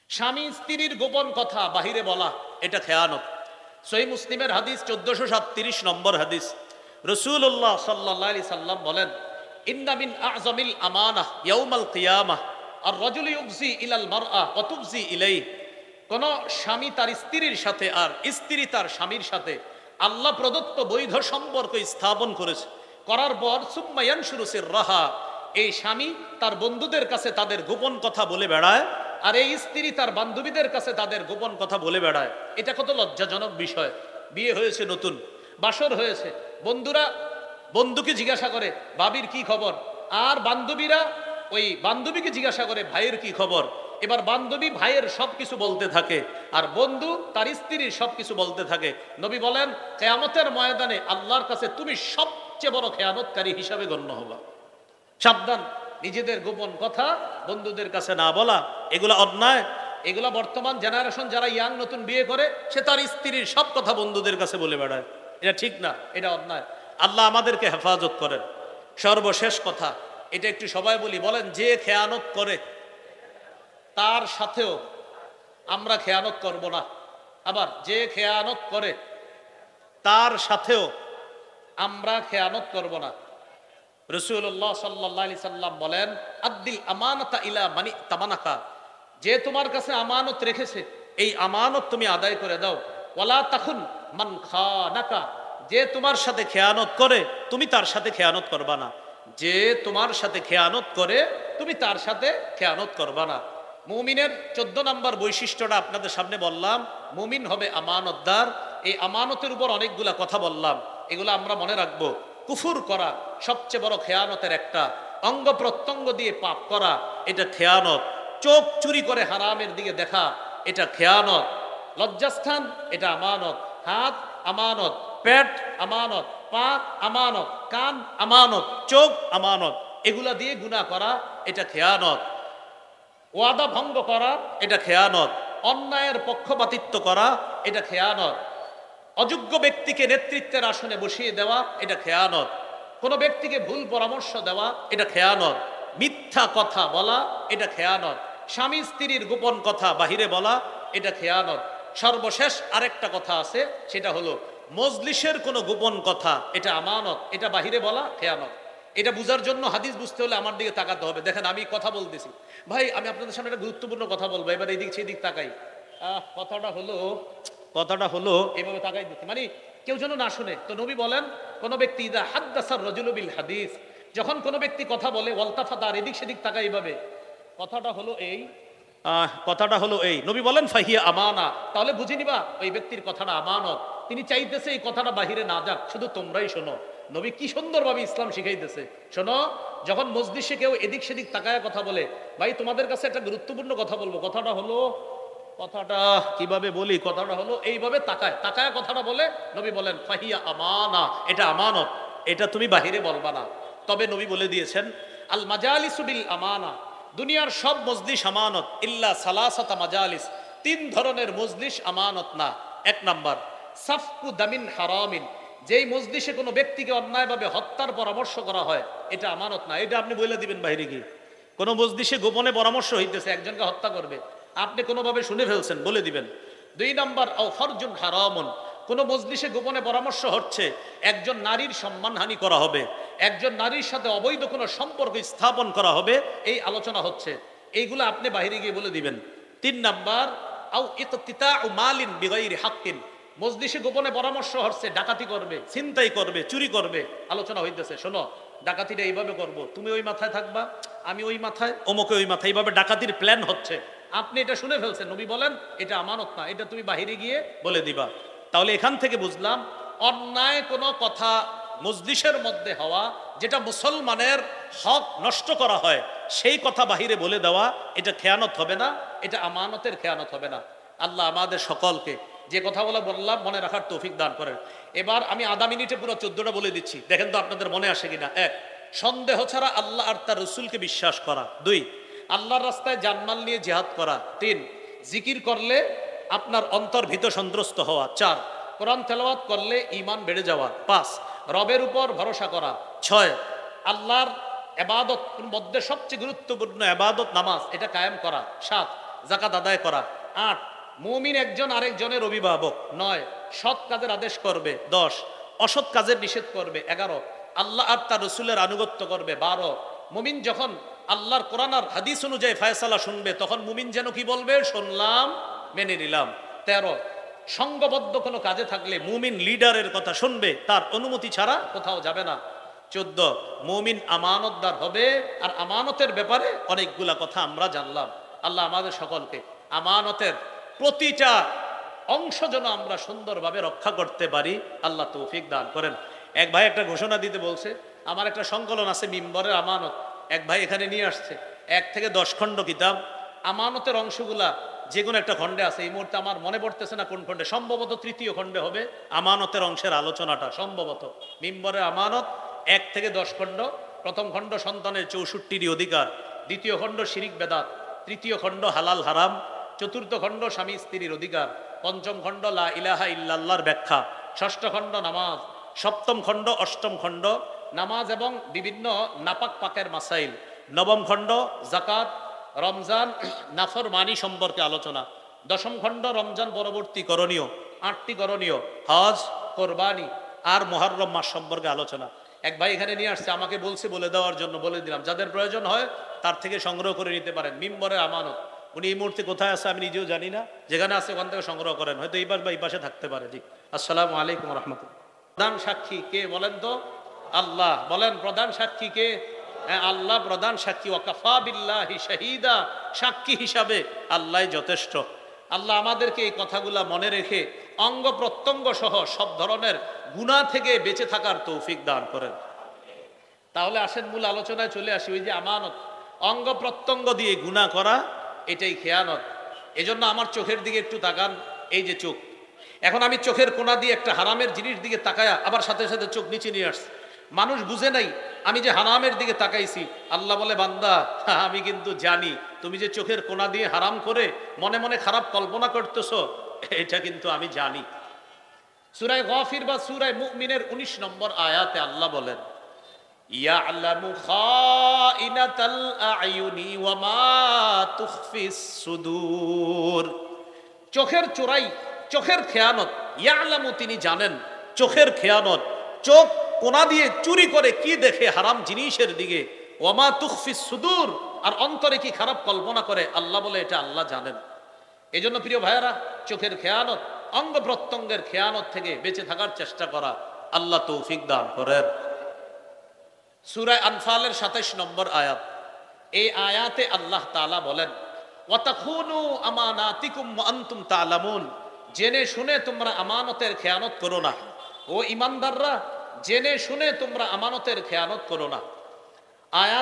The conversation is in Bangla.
স্বামী স্ত্রীর গোপন কথা বাহিরে বলা এটা খেয়ানত। সহিহ মুসলিমের হাদিস 1437 নম্বর হাদিস। রাসূলুল্লাহ সাল্লাল্লাহু আলাইহি সাল্লাম বলেন, ইন্না মিন আ'যামিল আমানাহ ইয়াউমাল কিয়ামাহ আর রাজুলু ইউফজি ইলাল মারআ ওয়া তুফজি ইলাইহি। কোন স্বামী তার স্ত্রীর সাথে আর স্ত্রী তার স্বামীর সাথে আল্লাহ প্রদত্ত বৈধ সম্পর্ক স্থাপন করেছে, করার পর সুম্মা ইয়ানশুরু সিররাহা, এই স্বামী তার বন্ধুদের কাছে তাদের গোপন কথা বলে বেড়ায়, আর এই স্ত্রী তার বান্ধবীদের কাছে তাদের গোপন কথা বলে বেড়ায়। এটা কত লজ্জাজনক বিষয়। বিয়ে হয়েছে, নতুন বাসর হয়েছে, বন্ধুরা বন্ধুকে জিজ্ঞাসা করে ভাবির কি খবর, আর বান্ধবীরা ওই বান্ধবীকে জিজ্ঞাসা করে ভাইয়ের কি খবর। এবার বান্ধবী ভাইয়ের সবকিছু বলতে থাকে, আর বন্ধু তার স্ত্রীর সবকিছু বলতে থাকে। নবী বলেন, কিয়ামতের ময়দানে আল্লাহর কাছে তুমি সবচেয়ে বড় খেয়ানতকারী হিসাবে গণ্য হবা। সাবধান, নিজেদের গোপন কথা বন্ধুদের কাছে না বলা, এগুলা অন্যায়। এগুলা বর্তমান জেনারেশন যারা ইয়াং নতুন বিয়ে করে, সে তার স্ত্রীর সব কথা বন্ধুদের কাছে বলে বেড়ায়। এটা ঠিক না, এটা অন্যায়। আল্লাহ আমাদেরকে হেফাজত করেন। সর্বশেষ কথা, এটা একটু সবাই বলি, বলেন যে খেয়ানত করে তার সাথেও আমরা খেয়ানত করব না। আবার যে খেয়ানত করে তার সাথেও আমরা খেয়ানত করব না। রাসূলুল্লাহ সাল্লাল্লাহু আলাইহি সাল্লাম বলেন, আদ্দিল আমানাতা ইলা মানি তামানাকা, যে তোমার কাছে আমানত রেখেছে এই আমানত তুমি আদায় করে দাও। ওয়ালা তাখুন মান খানাকা, যে তোমার সাথে খেয়ানত করে তুমি তার সাথে খেয়ানত করবা না। যে তোমার সাথে খেয়ানত করে তুমি তার সাথে খেয়ানত করবা না। মুমিনের 14 নম্বর বৈশিষ্ট্যটা আপনাদের সামনে বললাম, মুমিন হবে আমানতদার। এই আমানতের উপর অনেকগুলা কথা বললাম, এগুলো আমরা মনে রাখবো। কুফুর করা সবচেয়ে বড় খেয়ানতের একটা, অঙ্গ প্রত্যঙ্গ দিয়ে পাপ করা এটা খেয়ানত, চোখ চুরি করে হারামের দিকে দেখা এটা খেয়ানত, লজ্জাস্থান এটা আমানত, হাত আমানত, পেট আমানত, পা আমানত, কান আমানত, চোখ আমানত, এগুলা দিয়ে গুনাহ করা এটা খেয়ানত, ওয়াদা ভঙ্গ করা এটা খেয়ানত, অন্যায়ের পক্ষপাতিত্ব করা এটা খেয়ানত, অযোগ্য ব্যক্তিকে নেতৃত্বের আসনে বসিয়ে দেওয়া এটা খেয়ানত, কোনো ব্যক্তিকে ভুল পরামর্শ দেওয়া এটা খেয়ানত, মিথ্যা কথা বলা এটা খেয়ানত, স্বামী স্ত্রীর গোপন কথা বাহিরে বলা এটা খেয়ানত। সর্বশেষ আরেকটা কথা আছে, সেটা হলো মজলিসের কোনো গোপন কথা এটা আমানত, এটা বাহিরে বলা খেয়ানত। এটা বুঝার জন্য হাদিস বুঝতে হলে আমার দিকে তাকাতে হবে। দেখেন আমি কথা বলতেছি, ভাই আমি আপনাদের সামনে একটা গুরুত্বপূর্ণ কথা বলবো, এবার এইদিক সেদিক তাকাই, কথাটা হলো এইভাবে তাকাই দিচ্ছি, মানে কেউ যেন না শুনে। তো নবী বলেন, কোন ব্যক্তি ইদা হাদ্দাসার রাজুলু বিল হাদিস, যখন কোন ব্যক্তি কথা বলে ওয়ালতাফাতা, আর এদিক সেদিক তাকাই এইভাবে, কথাটা হলো এই নবী বলেন ফাহিয়া আমানা, তাহলে বুঝে নিবা ওই ব্যক্তির কথাটা আমানত। তিনি চাইতেছে এই কথাটা বাহিরে না যাক, শুধু তোমরাই শোনো। নবী কি সুন্দরভাবে ইসলাম শিখাইতেছে, শোনো। যখন মসজিদে কেউ এদিক সেদিক তাকায় কথা বলে, ভাই তোমাদের কাছে একটা গুরুত্বপূর্ণ কথা বলবো, কথাটা কিভাবে বলি, কথাটা হলো এইভাবে তাকায় কথাটা বলে, নবী বলেন ফাহিয়া আমানা, এটা আমানত, এটা তুমি বাহিরে বলবা না। তবে নবী বলে দিয়েছেন, আল মাজালিসু বিল আমানা, দুনিয়ার সব মজলিস আমানত ইল্লা সালাসাতা মাজালিস, 3 ধরনের মজলিস আমানত না। 1 নাম্বার সাফকু দামিন হারামিন, যেই মজলিসে কোনো ব্যক্তিকে অন্যায়ভাবে হত্যার পরামর্শ করা হয় এটা আমানত না। এটা আপনি বলে দিবেন বাইরে গিয়ে, কোনো মজলিসে গোপনে পরামর্শ হইতেছে একজনকে হত্যা করবে, আপনি কোনোভাবে শুনে ফেলছেন, বলে দিবেন। 2 নাম্বার আও ফারজুন হারামুন, কোনো মজলিসে গোপনে পরামর্শ হচ্ছে একজন নারীর সম্মানহানি করা হবে, একজন নারীর সাথে অবৈধ কোনো সম্পর্ক স্থাপন করা হবে, এই আলোচনা হচ্ছে, এইগুলো আপনি বাইরে গিয়ে বলে দিবেন। 3 নাম্বার আও ইকতিতাউ মালিন বিগাইরি হাক্কিন, মজলিসে গোপনে পরামর্শ হচ্ছে ডাকাতি করবে, ছিনতাই করবে, চুরি করবে, আলোচনা হইতেছে, শোনো ডাকাতিটা এইভাবে করব, তুমি ওই মাথায় থাকবা, আমি ওই মাথায়, অমুকে ওই মাথায়, এইভাবে ডাকাতির প্ল্যান হচ্ছে, আপনি এটা শুনে ফেলছেন। নবী বলেন এটা আমানত না, এটা তুমি বাহিরে গিয়ে বলে দিবা। তাহলে এখান থেকে বুঝলাম, অন্যায় কোনো কথা মজলিসের মধ্যে হওয়া, যেটা মুসলমানের হক নষ্ট করা হয়, সেই কথা বাহিরে বলে দেওয়া, এটা খেয়ানত হবে না, এটা আমানতের খেয়ানত হবে না। আল্লাহ আমাদের সকলকে যে কথাগুলো বললাম মনে রাখার তৌফিক দান করেন। এবার আমি আধা মিনিটে পুরো 14টা বলে দিচ্ছি, দেখেন তো আপনাদের মনে আসে কিনা। 1, সন্দেহ ছাড়া আল্লাহ আর তার রসুলকে বিশ্বাস করা। 2, আল্লাহর রাস্তায় জানমাল নিয়ে জিহাদ করা। 3, জিকির করলে আপনার অন্তর ভীত সন্ত্রস্ত হওয়া। 4, কোরআন তেলাওয়াত করলে ঈমান বেড়ে যাওয়া। 5, রবের উপর ভরসা করা। 6, আল্লাহর ইবাদত মধ্যে সবচেয়ে গুরুত্বপূর্ণ ইবাদত নামাজ, এটা কায়েম করা। 7, যাকাত আদায় করা। 8, মুমিন একজন আরেকজনের অভিভাবক। 9, সৎ কাজের আদেশ করবে। 10, অসৎ কাজের নিষেধ করবে। 11, আল্লাহ আর তার রসুলের আনুগত্য করবে। 12, মুমিন যখন আল্লাহর কোরআন আর হাদিস অনুযায়ী ফায়সালা শুনবে তখন মুমিন যেন কি বলবে? শুনলাম, মেনে নিলাম। 13, সংঘবদ্ধ কোনো কাজে থাকলে মুমিন লিডারের কথা শুনবে, তার অনুমতি ছাড়া কোথাও যাবে না। 14, মুমিন আমানতদার হবে। আর আমানতের ব্যাপারে অনেকগুলা কথা আমরা জানলাম। আল্লাহ আমাদের সকলকে আমানতের প্রতিটা অংশ যেন আমরা সুন্দরভাবে রক্ষা করতে পারি, আল্লাহ তৌফিক দান করেন। এক ভাই একটা ঘোষণা দিতে বলছে, আমার একটা সংকলন আছে মিম্বরের আমানত, এক ভাই এখানে নিয়ে আসছে 1 থেকে 10 খণ্ড কিতাব। আমানতের অংশগুলা যে কোনো একটা খণ্ডে আছে, এই মুহূর্তে আমার মনে পড়তেছে না কোন খণ্ডে, সম্ভবত 3য় খণ্ডে হবে আমানতের অংশের আলোচনাটা, সম্ভবত মিম্বরের আমানত 1 থেকে 10 খণ্ড। প্রথম খণ্ড সন্তানের 64টি অধিকার, 2য় খণ্ড শিরিক বেদাত, 3য় খণ্ড হালাল হারাম, 4র্থ খণ্ড স্বামী স্ত্রীর অধিকার, 5ম খণ্ড লা ইলাহা ইল্লাল্লাহর ব্যাখ্যা, 6ষ্ঠ খণ্ড নামাজ, 7ম খণ্ড 8ম খণ্ড নামাজ এবং বিভিন্ন নাপাক পাকের মাসাইল, 9ম খণ্ড জাকাত, রমজান নাফরমানি সম্পর্কে আলোচনা, 10ম খণ্ড রমজান পরবর্তী করণীয়, 8টি করণীয়, হজ, কোরবানি আর মুহররম মাস সম্পর্কে আলোচনা। এক ভাই এখানে নিয়ে আসছে, আমাকে বলছে বলে দেওয়ার জন্য, বলে দিলাম। যাদের প্রয়োজন হয় তার থেকে সংগ্রহ করে নিতে পারেন। মিম্বরের আমানত, উনি এই মুহূর্তে কোথায় আছে আমি নিজেও জানি না, যেখানে আছে ওখান থেকে সংগ্রহ করেন, হয়তো এই পাশ বা এই পাশে থাকতে পারে। জি, আসসালামু আলাইকুম রহমতুল্লাহ। প্রধান সাক্ষী কে বলেন তো? আল্লাহ। বলেন প্রধান সাক্ষী কে? হ্যাঁ, আল্লাহ প্রধান সাক্ষী। ওয়াকাফা বিল্লাহি শাহিদা, সাক্ষী হিসাবে আল্লাহ যথেষ্ট। আল্লাহ আমাদেরকে এই কথাগুলা মনে রেখে অঙ্গ প্রত্যঙ্গ সহ সব ধরনের গুনাহ থেকে বেঁচে থাকার তৌফিক দান করেন। তাহলে আসেন মূল আলোচনায় চলে আসি। ওই যে আমানত, অঙ্গ প্রত্যঙ্গ দিয়ে গুনাহ করা, এটাই খেয়ানত। এজন্য আমার চোখের দিকে একটু তাকান। এই যে চোখ, এখন আমি চোখের কোনা দিয়ে একটা হারামের জিনিস দিকে তাকায়া আবার সাথে সাথে চোখ নিচে নিয়ে আসছি। মানুষ বুঝে নাই আমি যে হারামের দিকে তাকাইছি। আল্লাহ বলে, বান্দা আমি কিন্তু জানি তুমি যে চোখের কোনা দিয়ে হারাম করে মনে মনে খারাপ কল্পনা করতেছ, এটা কিন্তু আমি জানি। সূরা গাফির বা সূরা মুমিনের 19 নম্বর আয়াতে আল্লাহ বলেন, ইয়ালামু খাইনাতাল আয়ুনি ওয়া মা তুখফিস সুদূর। চোখের চোরাই, চোখের খেয়ানত, ইয়ালামু তিনি জানেন, চোখের খেয়ানত, চোখ কোনা দিয়ে চুরি করে কি দেখে হারাম জিনিসের দিকে, ওয়া মা তুখফিস সুদূর, আর অন্তরে কি খারাপ কল্পনা করে, আল্লাহ বলে এটা আল্লাহ জানেন। এই জন্য প্রিয় ভাইয়েরা, চোখের খেয়ানত, অঙ্গ প্রত্যঙ্গের খেয়ানত থেকে বেঁচে থাকার চেষ্টা করা, আল্লাহ তৌফিক দান করেন। সূরা আনফালের 27 নম্বর আয়াত, এই আয়াতে আল্লাহ তাআলা বলেন, ওয়াতাখুনু আমানাতিকুম ওয়া আনতুম তা'লামুন, জেনে শুনে তোমরা আমানতের খেয়ানত করো না। ও ঈমানদাররা, জেনে শুনে তোমরা আমানতের খেয়ানত করো না। আয়াত